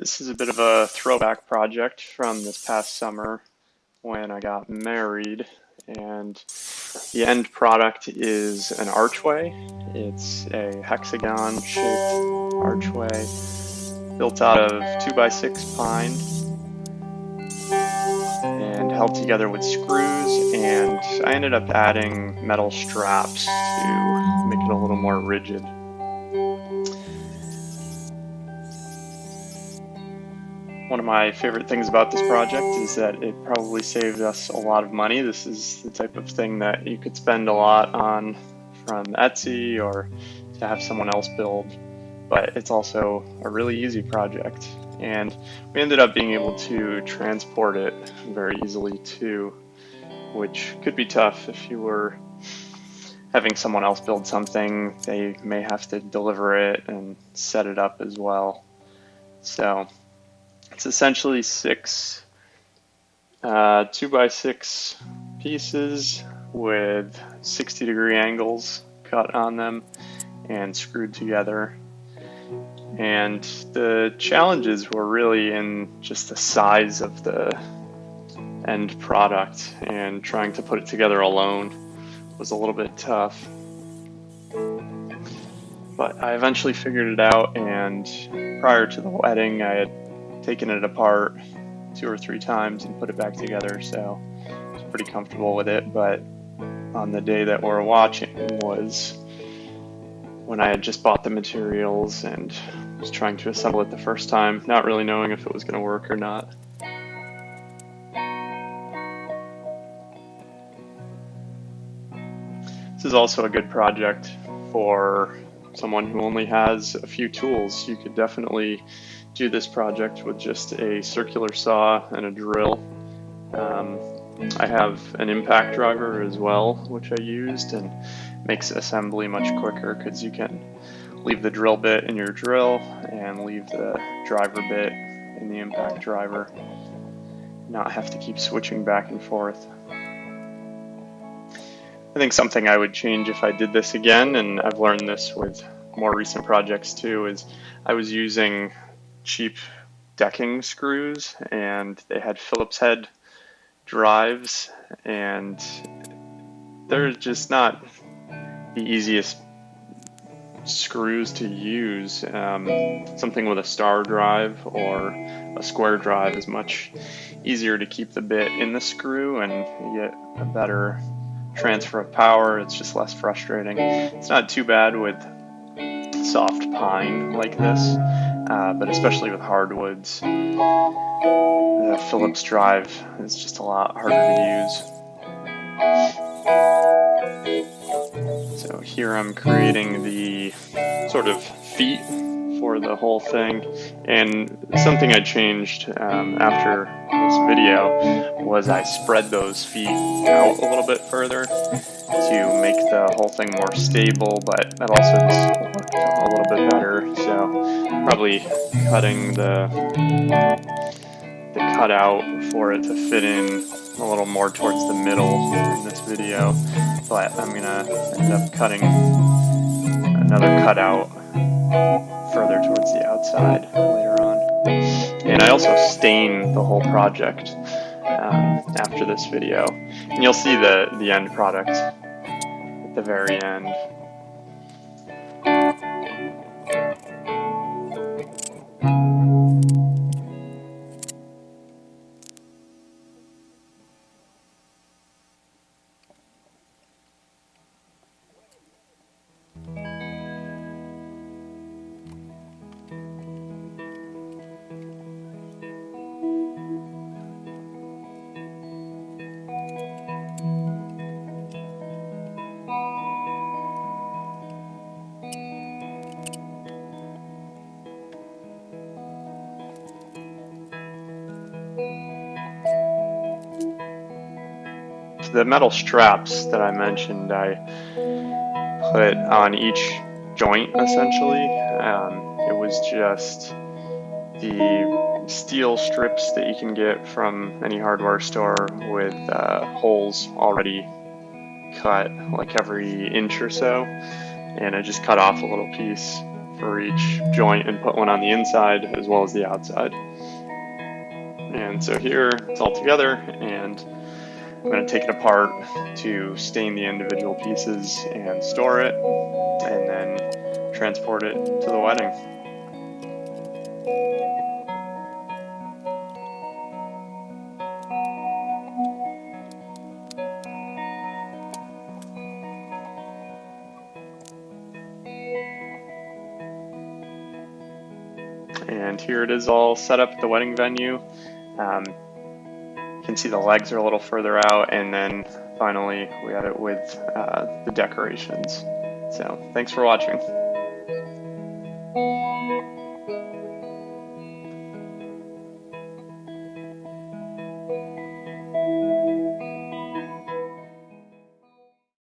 This is a bit of a throwback project from this past summer when I got married, and the end product is an archway. It's a hexagon shaped archway built out of 2x6 pine and held together with screws, and I ended up adding metal straps to make it a little more rigid. One of my favorite things about this project is that it probably saved us a lot of money. This is the type of thing that you could spend a lot on from Etsy or to have someone else build, but it's also a really easy project. And we ended up being able to transport it very easily too, which could be tough if you were having someone else build something. They may have to deliver it and set it up as well. So it's essentially 6 2x6 pieces with 60-degree angles cut on them and screwed together. And the challenges were really in just the size of the end product, and trying to put it together alone was a little bit tough. But I eventually figured it out, and prior to the wedding I had taken it apart 2 or 3 times and put it back together, so I was pretty comfortable with it. But on the day that we're watching was when I had just bought the materials and was trying to assemble it the first time, not really knowing if it was going to work or not. This is also a good project for someone who only has a few tools. You could definitely do this project with just a circular saw and a drill. I have an impact driver as well, which I used, and makes assembly much quicker because you can leave the drill bit in your drill and leave the driver bit in the impact driver, not have to keep switching back and forth. I think something I would change if I did this again, and I've learned this with more recent projects too, is I was using cheap decking screws, and they had Phillips head drives, and they're just not the easiest screws to use. Something with a star drive or a square drive is much easier to keep the bit in the screw, and you get a better transfer of power. It's just less frustrating. It's not too bad with soft pine like this, but especially with hardwoods, the Phillips drive is just a lot harder to use. So here I'm creating the sort of feet for the whole thing, and something I changed after this video was I spread those feet out a little bit further to make the whole thing more stable, but that also just worked a little bit better. So probably cutting the cutout for it to fit in a little more towards the middle in this video, but I'm gonna end up cutting another cutout further towards the outside later on. And I also stain the whole project after this video, and you'll see the end product at the very end. The metal straps that I mentioned, I put on each joint essentially. It was just the steel strips that you can get from any hardware store with holes already cut like every inch or so, and I just cut off a little piece for each joint and put one on the inside as well as the outside. And so here it's all together, and I'm going to take it apart to stain the individual pieces and store it, and then transport it to the wedding. And here it is all set up at the wedding venue. You can see the legs are a little further out, and then finally we have it with the decorations. So thanks for watching.